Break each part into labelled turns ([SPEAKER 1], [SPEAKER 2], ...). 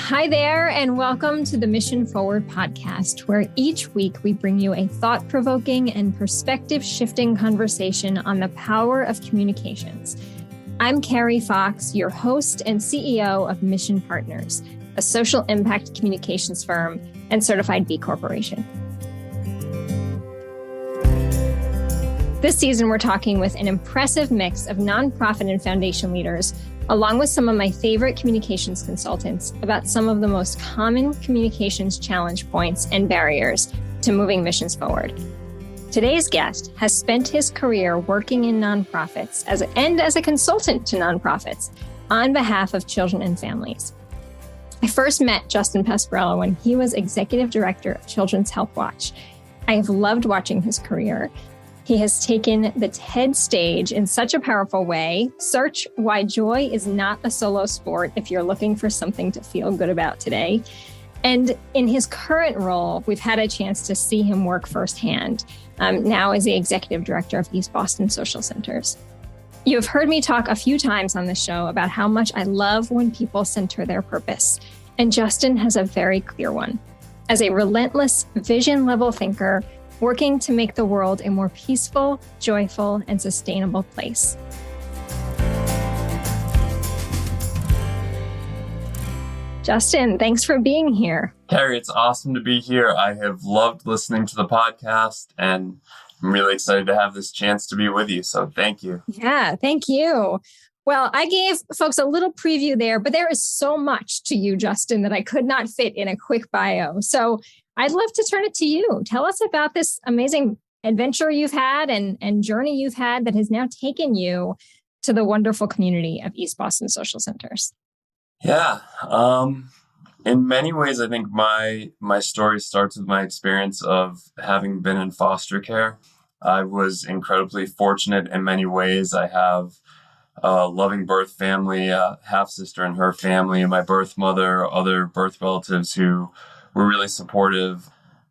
[SPEAKER 1] Hi there, and welcome to the Mission Forward podcast, where each week we bring you a thought-provoking and perspective-shifting conversation on the power of communications. I'm Carrie Fox, your host and CEO of Mission Partners, a social impact communications firm and certified B Corporation. This season, we're talking with an impressive mix of nonprofit and foundation leaders, along with some of my favorite communications consultants, about some of the most common communications challenge points and barriers to moving missions forward. Today's guest has spent his career working in nonprofits and as a consultant to nonprofits on behalf of children and families. I first met Justin Pasquierello when he was executive director of Children's HealthWatch. I have loved watching his career. He has taken the TED stage in such a powerful way. Search why joy is not a solo sport if you're looking for something to feel good about today. And in his current role, we've had a chance to see him work firsthand, now as the executive director of East Boston Social Centers. You have heard me talk a few times on the show about how much I love when people center their purpose. And Justin has a very clear one. As a relentless vision-level thinker, working to make the world a more peaceful, joyful, and sustainable place. Justin, thanks for being here.
[SPEAKER 2] Carrie, it's awesome to be here. I have loved listening to the podcast, and I'm really excited to have this chance to be with you. So thank you.
[SPEAKER 1] Yeah, thank you. Well, I gave folks a little preview there, but there is so much to you, Justin, that I could not fit in a quick bio. So I'd love to turn it to you. Tell us about this amazing adventure you've had and journey you've had that has now taken you to the wonderful community of East Boston Social Centers.
[SPEAKER 2] Yeah. In many ways, I think my story starts with my experience of having been in foster care. I was incredibly fortunate in many ways. I have a loving birth family, a half-sister and her family, and my birth mother, other birth relatives who were really supportive.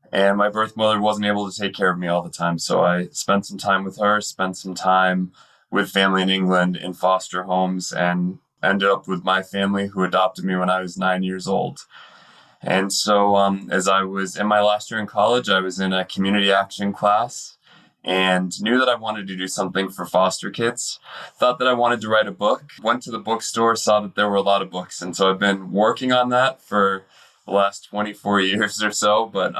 [SPEAKER 2] And my birth mother wasn't able to take care of me all the time. So I spent some time with her, spent some time with family in England in foster homes, and ended up with my family who adopted me when I was 9 years old. And so as I was in my last year in college, I was in a community action class and knew that I wanted to do something for foster kids. Thought that I wanted to write a book. Went to the bookstore, saw that there were a lot of books. And so I've been working on that for the last 24 years or so, but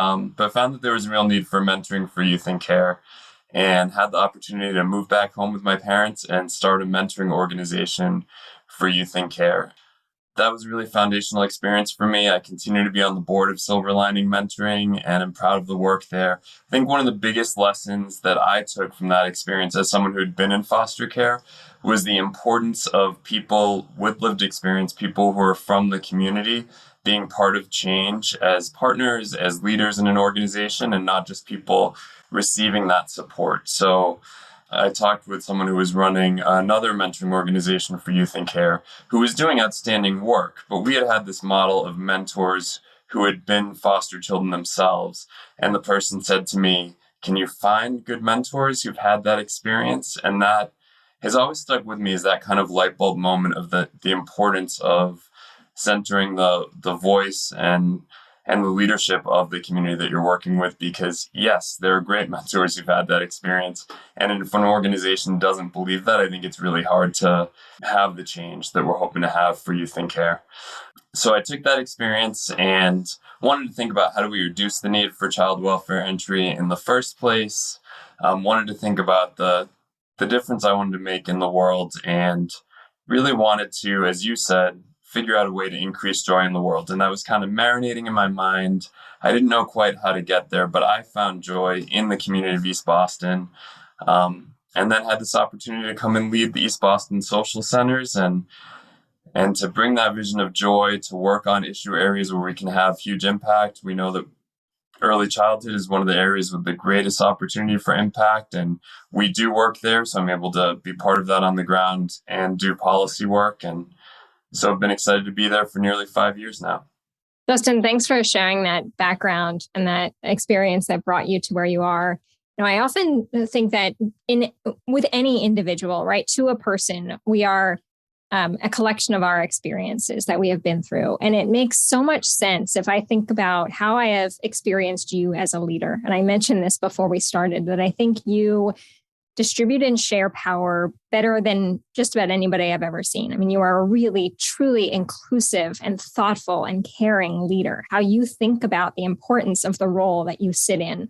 [SPEAKER 2] found that there was a real need for mentoring for youth in care, and had the opportunity to move back home with my parents and start a mentoring organization for youth in care. That was a really foundational experience for me. I continue to be on the board of Silver Lining Mentoring, and I'm proud of the work there. I think one of the biggest lessons that I took from that experience as someone who had been in foster care was the importance of people with lived experience, people who are from the community, being part of change as partners, as leaders in an organization, and not just people receiving that support. So I talked with someone who was running another mentoring organization for youth in care who was doing outstanding work, but we had this model of mentors who had been foster children themselves. And the person said to me, "Can you find good mentors who've had that experience?" And that has always stuck with me as that kind of light bulb moment of the importance of centering the voice and the leadership of the community that you're working with, because yes, there are great mentors who've had that experience. And if an organization doesn't believe that, I think it's really hard to have the change that we're hoping to have for youth in care. So I took that experience and wanted to think about how do we reduce the need for child welfare entry in the first place. Wanted to think about the difference I wanted to make in the world, and really wanted to, as you said, figure out a way to increase joy in the world. And that was kind of marinating in my mind. I didn't know quite how to get there, but I found joy in the community of East Boston. And then had this opportunity to come and lead the East Boston Social Centers and to bring that vision of joy, to work on issue areas where we can have huge impact. We know that early childhood is one of the areas with the greatest opportunity for impact, and we do work there. So I'm able to be part of that on the ground and do policy work. And so I've been excited to be there for nearly 5 years now.
[SPEAKER 1] Justin, thanks for sharing that background and that experience that brought you to where you are. You know, I often think that with any individual, right, to a person, we are a collection of our experiences that we have been through. And it makes so much sense if I think about how I have experienced you as a leader. And I mentioned this before we started, that I think you distribute and share power better than just about anybody I've ever seen. I mean, you are a really, truly inclusive and thoughtful and caring leader. How you think about the importance of the role that you sit in,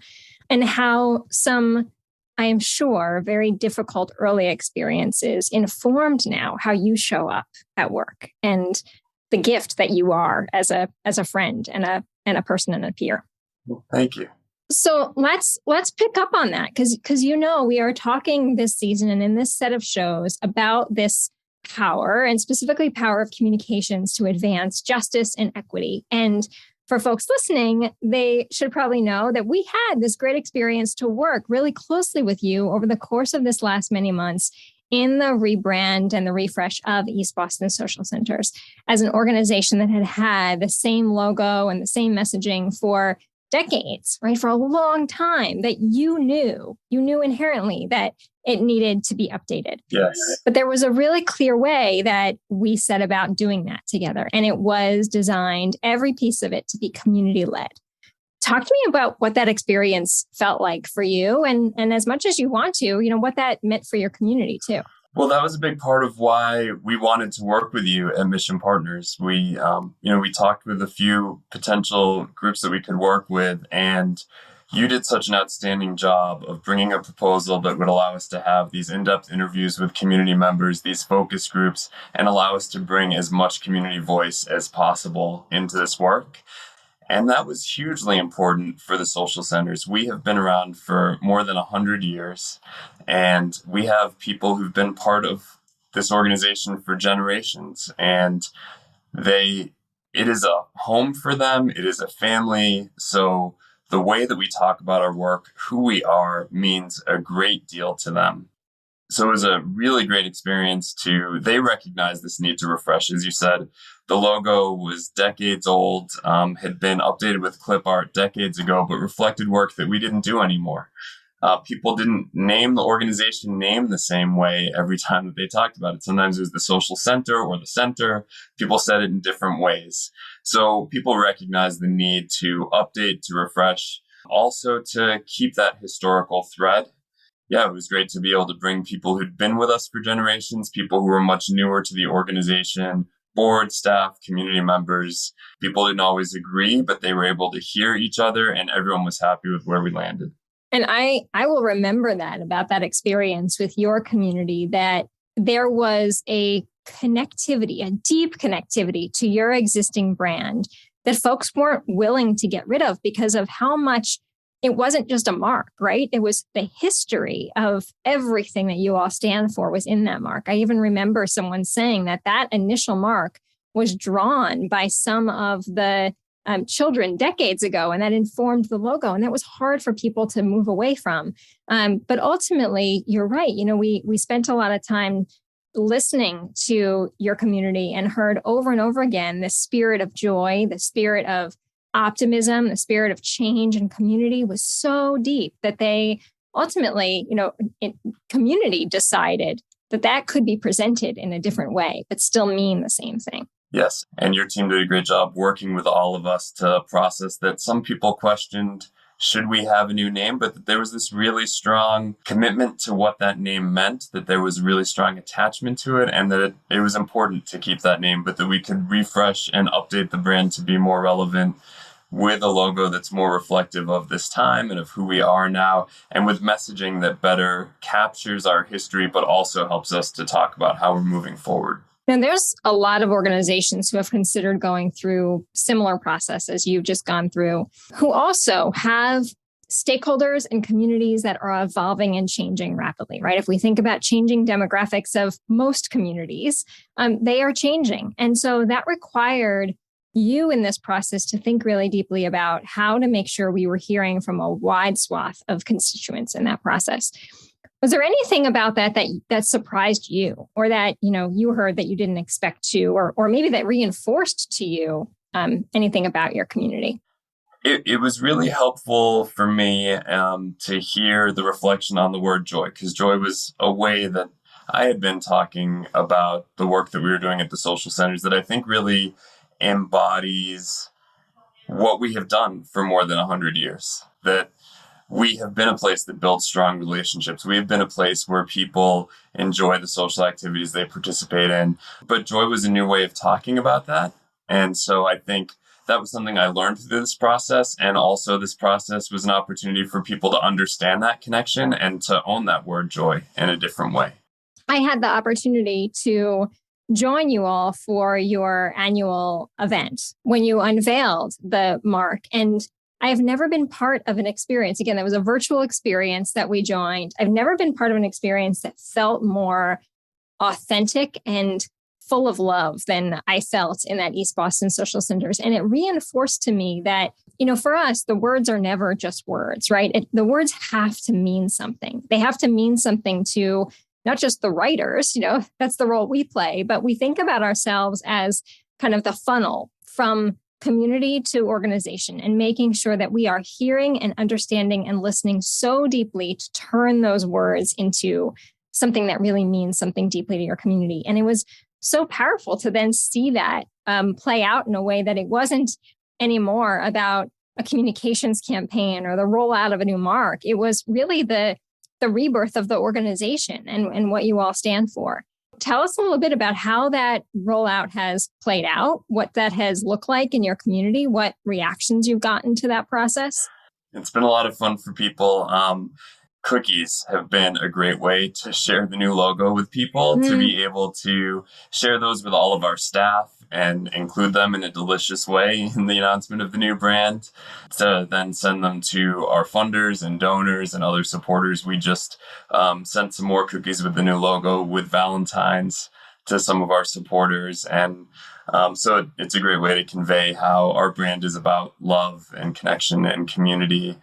[SPEAKER 1] and how some, I am sure, very difficult early experiences informed now how you show up at work and the gift that you are as a friend and a person and a peer.
[SPEAKER 2] Well, thank you.
[SPEAKER 1] So let's pick up on that, because we are talking this season and in this set of shows about this power, and specifically power of communications to advance justice and equity. And for folks listening, they should probably know that we had this great experience to work really closely with you over the course of this last many months in the rebrand and the refresh of East Boston Social Centers as an organization that had had the same logo and the same messaging for decades, right? For a long time, that you knew inherently that it needed to be updated.
[SPEAKER 2] Yes.
[SPEAKER 1] But there was a really clear way that we set about doing that together. And it was designed, every piece of it, to be community led. Talk to me about what that experience felt like for you, and as much as you want to, what that meant for your community too.
[SPEAKER 2] Well, that was a big part of why we wanted to work with you at Mission Partners. We talked with a few potential groups that we could work with, and you did such an outstanding job of bringing a proposal that would allow us to have these in-depth interviews with community members, these focus groups, and allow us to bring as much community voice as possible into this work. And that was hugely important for the social centers. We have been around for more than 100 years, and we have people who've been part of this organization for generations. And it is a home for them. It is a family. So the way that we talk about our work, who we are, means a great deal to them. So it was a really great experience they recognized this need to refresh. As you said, the logo was decades old, had been updated with clip art decades ago, but reflected work that we didn't do anymore. People didn't name the organization name the same way every time that they talked about it. Sometimes it was the social center or the center. People said it in different ways. So people recognized the need to update, to refresh, also to keep that historical thread. Yeah, it was great to be able to bring people who'd been with us for generations, people who were much newer to the organization, board, staff, community members. People didn't always agree, but they were able to hear each other, and everyone was happy with where we landed.
[SPEAKER 1] And I will remember that about that experience with your community, that there was a connectivity, a deep connectivity to your existing brand that folks weren't willing to get rid of because of how much it wasn't just a mark, right? It was the history of everything that you all stand for was in that mark. I even remember someone saying that initial mark was drawn by some of the children decades ago, and that informed the logo. And that was hard for people to move away from. But ultimately, you're right. We spent a lot of time listening to your community and heard over and over again the spirit of joy, the spirit of optimism, the spirit of change and community was so deep that they ultimately, community decided that could be presented in a different way, but still mean the same thing.
[SPEAKER 2] Yes. And your team did a great job working with all of us to process that. Some people questioned, should we have a new name? But that there was this really strong commitment to what that name meant, that there was a really strong attachment to it, and that it was important to keep that name, but that we could refresh and update the brand to be more relevant with a logo that's more reflective of this time and of who we are now, and with messaging that better captures our history, but also helps us to talk about how we're moving forward.
[SPEAKER 1] And there's a lot of organizations who have considered going through similar process as you've just gone through, who also have stakeholders and communities that are evolving and changing rapidly, right? If we think about changing demographics of most communities, they are changing. And so that required you in this process to think really deeply about how to make sure we were hearing from a wide swath of constituents in that process. Was there anything about that surprised you, or that you heard that you didn't expect to, or maybe that reinforced to you anything about your community?
[SPEAKER 2] It was really helpful for me to hear the reflection on the word joy, because joy was a way that I had been talking about the work that we were doing at the social centers that I think really embodies what we have done for more than 100 years. That we have been a place that builds strong relationships. We have been a place where people enjoy the social activities they participate in. But joy was a new way of talking about that. And so I think that was something I learned through this process. And also this process was an opportunity for people to understand that connection and to own that word joy in a different way.
[SPEAKER 1] I had the opportunity to join you all for your annual event when you unveiled the mark. And I have never been part of an experience. Again, that was a virtual experience that we joined. I've never been part of an experience that felt more authentic and full of love than I felt in that East Boston Social Centers. And it reinforced to me that, for us, the words are never just words, right? The words have to mean something. They have to mean something to not just the writers, that's the role we play, but we think about ourselves as kind of the funnel from community to organization and making sure that we are hearing and understanding and listening so deeply to turn those words into something that really means something deeply to your community. And it was so powerful to then see that play out in a way that it wasn't anymore about a communications campaign or the rollout of a new mark. It was really the rebirth of the organization and what you all stand for. Tell us a little bit about how that rollout has played out, what that has looked like in your community, what reactions you've gotten to that process.
[SPEAKER 2] It's been a lot of fun for people. Cookies have been a great way to share the new logo with people, to be able to share those with all of our staff and include them in a delicious way in the announcement of the new brand, to then send them to our funders and donors and other supporters. We just sent some more cookies with the new logo with Valentine's to some of our supporters. And so it's a great way to convey how our brand is about love and connection and community.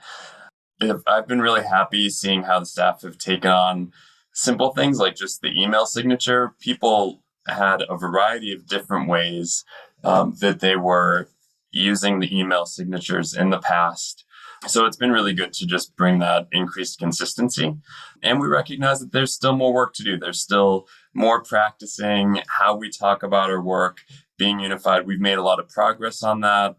[SPEAKER 2] I've been really happy seeing how the staff have taken on simple things like just the email signature. People had a variety of different ways that they were using the email signatures in the past. So it's been really good to just bring that increased consistency. And we recognize that there's still more work to do. There's still more practicing how we talk about our work, being unified. We've made a lot of progress on that.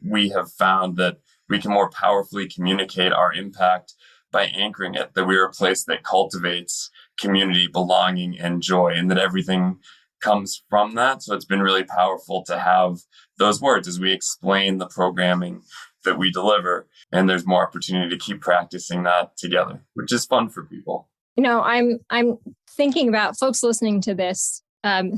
[SPEAKER 2] We have found that we can more powerfully communicate our impact by anchoring it, that we're a place that cultivates community, belonging, and joy, and that everything comes from that. So it's been really powerful to have those words as we explain the programming that we deliver. And there's more opportunity to keep practicing that together, which is fun for people.
[SPEAKER 1] I'm thinking about folks listening to this,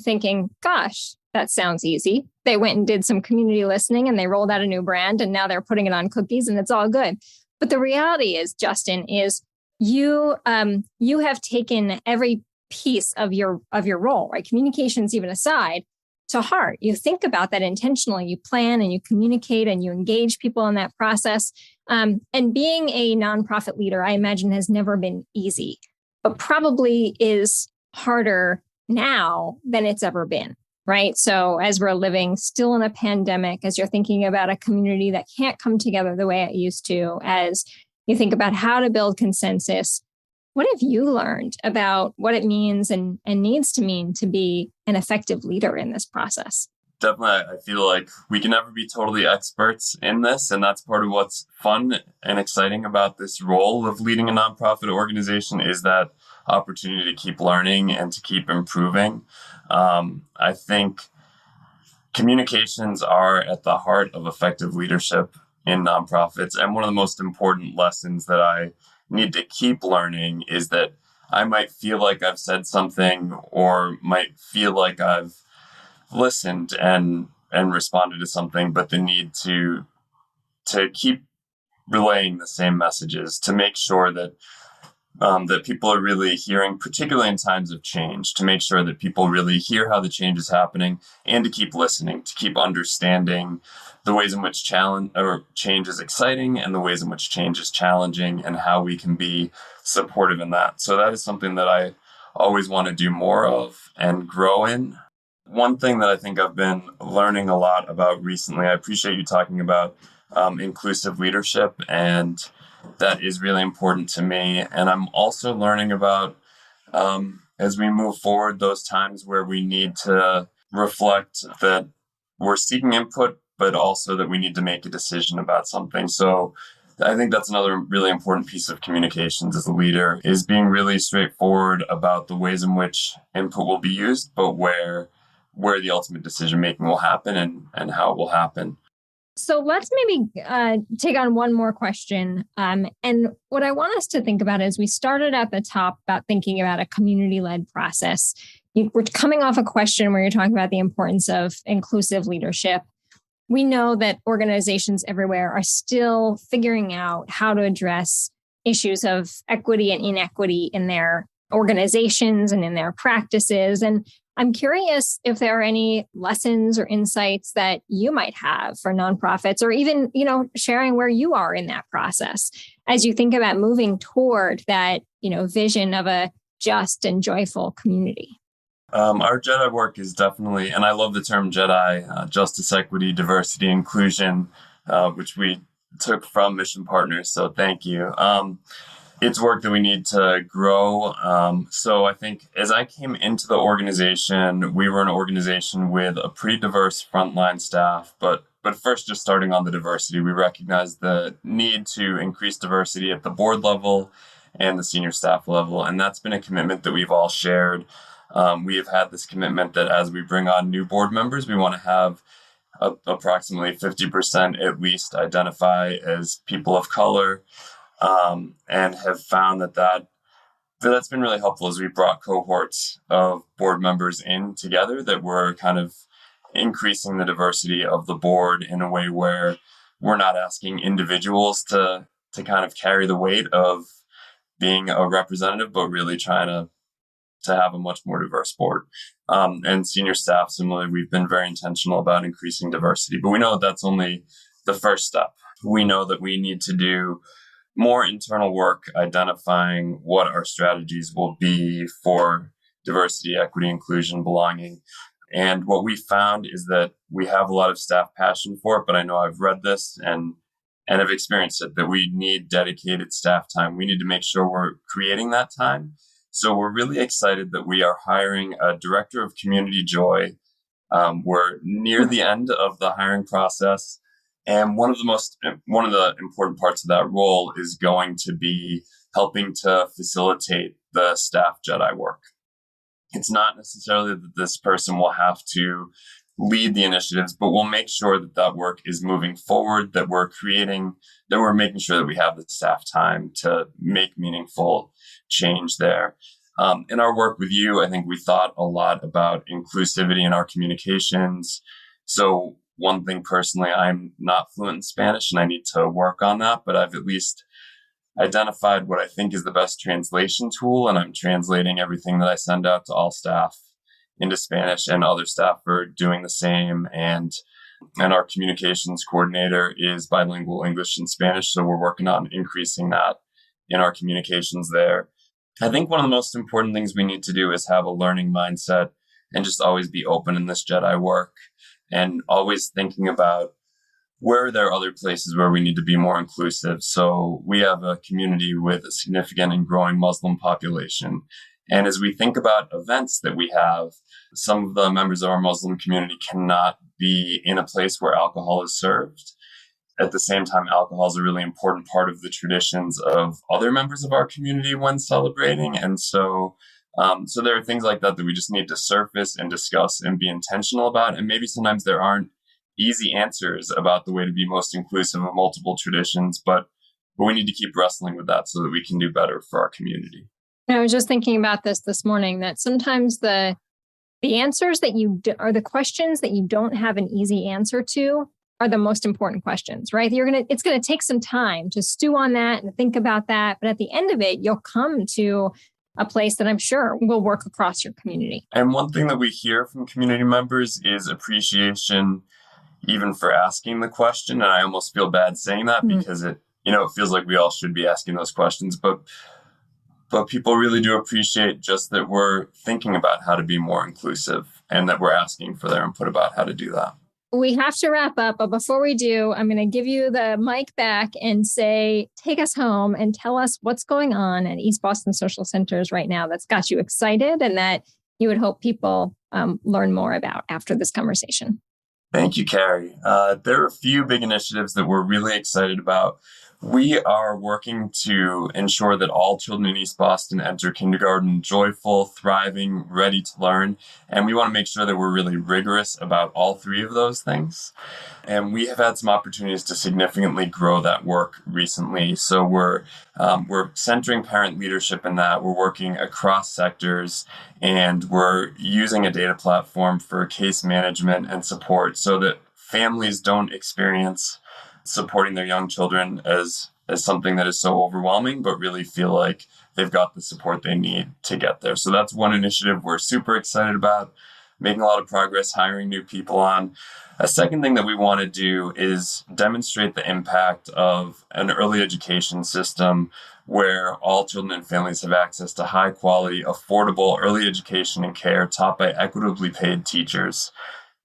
[SPEAKER 1] thinking, gosh, that sounds easy. They went and did some community listening and they rolled out a new brand and now they're putting it on cookies and it's all good. But the reality is, Justin, is you have taken every piece of your role, right? Communications even aside, to heart. You think about that intentionally. You plan and you communicate and you engage people in that process. And being a nonprofit leader, I imagine, has never been easy, but probably is harder now than it's ever been. Right. So as we're living still in a pandemic, as you're thinking about a community that can't come together the way it used to, as you think about how to build consensus, what have you learned about what it means and needs to mean to be an effective leader in this process?
[SPEAKER 2] Definitely, I feel like we can never be totally experts in this. And that's part of what's fun and exciting about this role of leading a nonprofit organization, is that opportunity to keep learning and to keep improving. I think communications are at the heart of effective leadership in nonprofits. And one of the most important lessons that I need to keep learning is that I might feel like I've said something or might feel like I've listened and responded to something, but the need to keep relaying the same messages, to make sure that that people are really hearing, particularly in times of change, to make sure that people really hear how the change is happening, and to keep listening, to keep understanding the ways in which change is exciting and the ways in which change is challenging, and how we can be supportive in that. So that is something that I always want to do more of and grow in. One thing that I think I've been learning a lot about recently, I appreciate you talking about inclusive leadership, and that is really important to me. And I'm also learning about as we move forward, those times where we need to reflect that we're seeking input, but also that we need to make a decision about something. So I think that's another really important piece of communications as a leader, is being really straightforward about the ways in which input will be used, but where the ultimate decision making will happen and how it will happen.
[SPEAKER 1] So let's maybe take on one more question. And what I want us to think about is, we started at the top about thinking about a community-led process. We're coming off a question where you're talking about the importance of inclusive leadership. We know that organizations everywhere are still figuring out how to address issues of equity and inequity in their organizations and in their practices. And I'm curious if there are any lessons or insights that you might have for nonprofits, or even, sharing where you are in that process as you think about moving toward that, vision of a just and joyful community.
[SPEAKER 2] Our JEDI work is definitely, and I love the term JEDI, justice, equity, diversity, inclusion, which we took from Mission Partners. So thank you. It's work that we need to grow. So I think as I came into the organization, we were an organization with a pretty diverse frontline staff, but first, just starting on the diversity, we recognized the need to increase diversity at the board level and the senior staff level. And that's been a commitment that we've all shared. We have had this commitment that as we bring on new board members, we want to have approximately 50% at least identify as people of color, and have found that's been really helpful as we brought cohorts of board members in together, that we're kind of increasing the diversity of the board in a way where we're not asking individuals to kind of carry the weight of being a representative, but really trying to have a much more diverse board. And senior staff, similarly, we've been very intentional about increasing diversity, but we know that's only the first step. We know that we need to do more internal work identifying what our strategies will be for diversity, equity, inclusion, belonging. And what we found is that we have a lot of staff passion for it, but I know I've read this and have experienced it, that we need dedicated staff time. We need to make sure we're creating that time. So we're really excited that we are hiring a director of community joy. We're near the end of the hiring process. And one of the important parts of that role is going to be helping to facilitate the staff JEDI work. It's not necessarily that this person will have to lead the initiatives, but we'll make sure that work is moving forward, that we're making sure that we have the staff time to make meaningful change there. In our work with you, I think we thought a lot about inclusivity in our communications. So one thing personally, I'm not fluent in Spanish and I need to work on that, but I've at least identified what I think is the best translation tool, and I'm translating everything that I send out to all staff into Spanish, and other staff are doing the same. And our communications coordinator is bilingual English and Spanish, so we're working on increasing that in our communications there. I think one of the most important things we need to do is have a learning mindset and just always be open in this JEDI work, and always thinking about where there are other places where we need to be more inclusive. So we have a community with a significant and growing Muslim population. And as we think about events that we have, some of the members of our Muslim community cannot be in a place where alcohol is served. At the same time, alcohol is a really important part of the traditions of other members of our community when celebrating. And so there are things like that we just need to surface and discuss and be intentional about. And maybe sometimes there aren't easy answers about the way to be most inclusive of multiple traditions, but we need to keep wrestling with that so that we can do better for our community.
[SPEAKER 1] I was just thinking about this morning, that sometimes the answers that or the questions that you don't have an easy answer to are the most important questions, right? It's going to take some time to stew on that and think about that. But at the end of it, you'll come to a place that I'm sure will work across your community.
[SPEAKER 2] And one thing that we hear from community members is appreciation even for asking the question. And I almost feel bad saying that because it feels like we all should be asking those questions, but people really do appreciate just that we're thinking about how to be more inclusive and that we're asking for their input about how to do that.
[SPEAKER 1] we have to wrap up, but before we do, I'm going to give you the mic back and say, take us home and tell us what's going on at East Boston Social Centers right now that's got you excited and that you would hope people learn more about after this conversation.
[SPEAKER 2] Thank you, Carrie. There are a few big initiatives that we're really excited about. We are working to ensure that all children in East Boston enter kindergarten joyful, thriving, ready to learn. And we want to make sure that we're really rigorous about all three of those things. And we have had some opportunities to significantly grow that work recently. So we're centering parent leadership in that. We're working across sectors, and we're using a data platform for case management and support so that families don't experience supporting their young children as something that is so overwhelming, but really feel like they've got the support they need to get there. So that's one initiative we're super excited about, making a lot of progress, hiring new people on. A second thing that we want to do is demonstrate the impact of an early education system where all children and families have access to high quality, affordable early education and care taught by equitably paid teachers.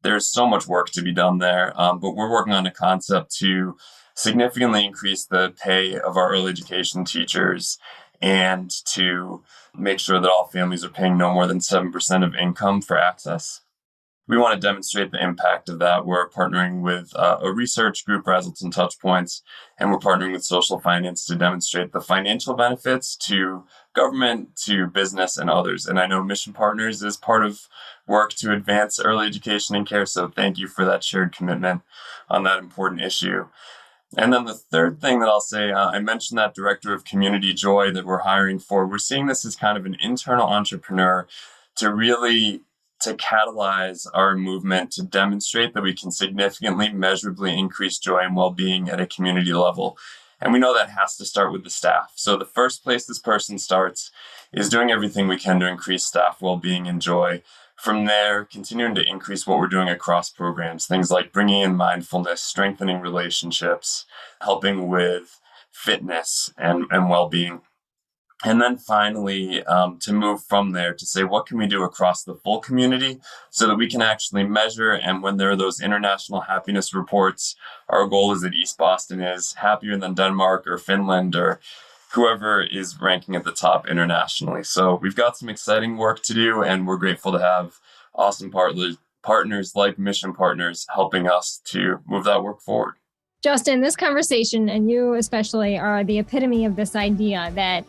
[SPEAKER 2] There's so much work to be done there, but we're working on a concept to significantly increase the pay of our early education teachers and to make sure that all families are paying no more than 7% of income for access. We want to demonstrate the impact of that. We're partnering with a research group, Razzleton Touchpoints, and we're partnering with social finance to demonstrate the financial benefits to government, to business, and others. And I know Mission Partners is part of work to advance early education and care. So thank you for that shared commitment on that important issue. And then the third thing that I'll say, I mentioned that director of community joy that we're hiring for. We're seeing this as kind of an internal entrepreneur to catalyze our movement to demonstrate that we can significantly, measurably increase joy and well-being at a community level. And we know that has to start with the staff. So the first place this person starts is doing everything we can to increase staff well-being and joy. From there, continuing to increase what we're doing across programs, things like bringing in mindfulness, strengthening relationships, helping with fitness and well-being. And then finally, to move from there to say, what can we do across the full community so that we can actually measure? And when there are those international happiness reports, our goal is that East Boston is happier than Denmark or Finland or whoever is ranking at the top internationally. So we've got some exciting work to do, and we're grateful to have awesome partners like Mission Partners helping us to move that work forward.
[SPEAKER 1] Justin, this conversation, and you especially, are the epitome of this idea that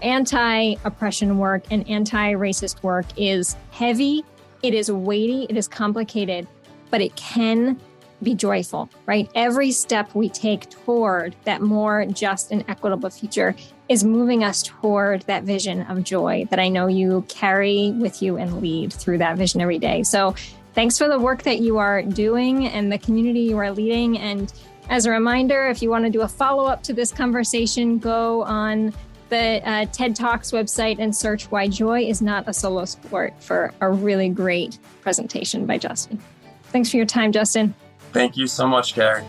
[SPEAKER 1] anti-oppression work and anti-racist work is heavy, it is weighty, it is complicated, but it can be joyful, right? Every step we take toward that more just and equitable future is moving us toward that vision of joy that I know you carry with you and lead through that vision every day. So thanks for the work that you are doing and the community you are leading. And as a reminder, if you want to do a follow-up to this conversation, go on the TED Talks website and search Why Joy is Not a Solo Sport for a really great presentation by Justin. Thanks for your time, Justin.
[SPEAKER 2] Thank you so much, Carrie.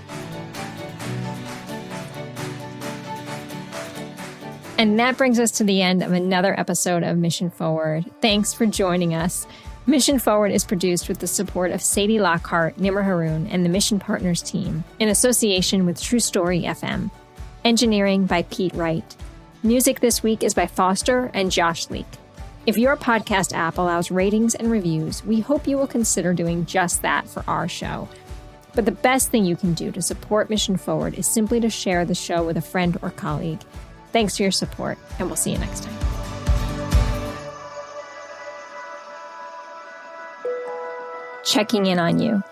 [SPEAKER 1] And that brings us to the end of another episode of Mission Forward. Thanks for joining us. Mission Forward is produced with the support of Sadie Lockhart, Nimra Haroon, and the Mission Partners team in association with True Story FM. Engineering by Pete Wright. Music this week is by Foster and Josh Leak. If your podcast app allows ratings and reviews, we hope you will consider doing just that for our show. But the best thing you can do to support Mission Forward is simply to share the show with a friend or colleague. Thanks for your support, and we'll see you next time. Checking in on you.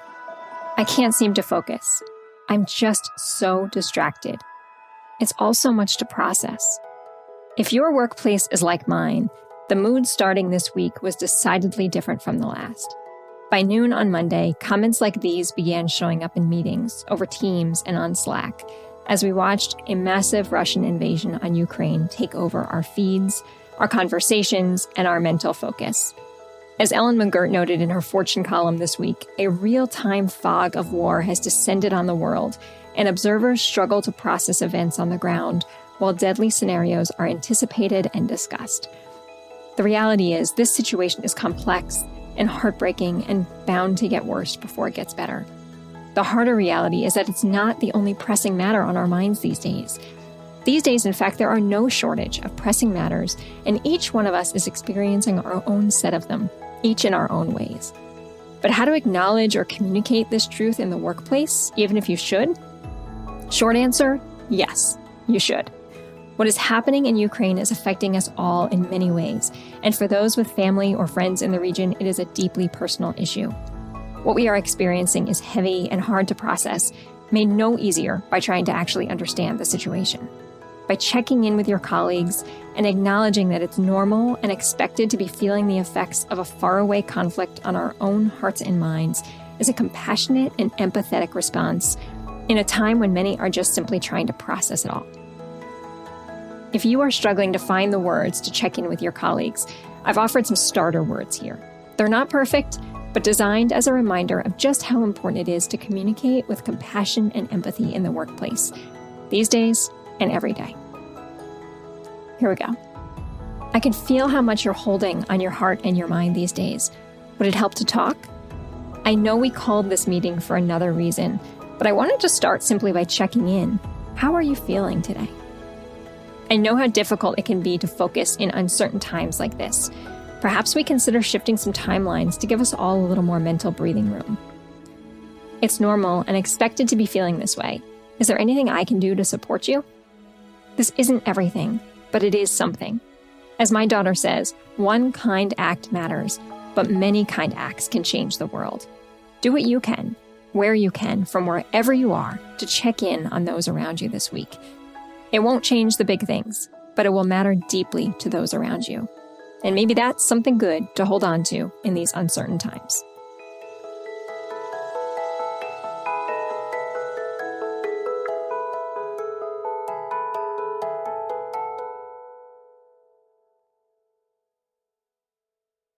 [SPEAKER 1] I can't seem to focus. I'm just so distracted. It's all so much to process. If your workplace is like mine, the mood starting this week was decidedly different from the last. By noon on Monday, comments like these began showing up in meetings, over Teams, and on Slack, as we watched a massive Russian invasion on Ukraine take over our feeds, our conversations, and our mental focus. As Ellen McGirt noted in her Fortune column this week, a real-time fog of war has descended on the world, and observers struggle to process events on the ground, while deadly scenarios are anticipated and discussed. The reality is, this situation is complex and heartbreaking and bound to get worse before it gets better. The harder reality is that it's not the only pressing matter on our minds these days. These days, in fact, there are no shortage of pressing matters, and each one of us is experiencing our own set of them, each in our own ways. But how to acknowledge or communicate this truth in the workplace, even if you should? Short answer, yes, you should. What is happening in Ukraine is affecting us all in many ways, and for those with family or friends in the region, it is a deeply personal issue. What we are experiencing is heavy and hard to process, made no easier by trying to actually understand the situation. By checking in with your colleagues and acknowledging that it's normal and expected to be feeling the effects of a faraway conflict on our own hearts and minds is a compassionate and empathetic response in a time when many are just simply trying to process it all. If you are struggling to find the words to check in with your colleagues, I've offered some starter words here. They're not perfect, but designed as a reminder of just how important it is to communicate with compassion and empathy in the workplace, these days and every day. Here we go. I can feel how much you're holding on your heart and your mind these days. Would it help to talk? I know we called this meeting for another reason, but I wanted to start simply by checking in. How are you feeling today? I know how difficult it can be to focus in uncertain times like this. Perhaps we consider shifting some timelines to give us all a little more mental breathing room. It's normal and expected to be feeling this way. Is there anything I can do to support you? This isn't everything, but it is something. As my daughter says, one kind act matters, but many kind acts can change the world. Do what you can, where you can, from wherever you are, to check in on those around you this week. It won't change the big things, but it will matter deeply to those around you. And maybe that's something good to hold on to in these uncertain times.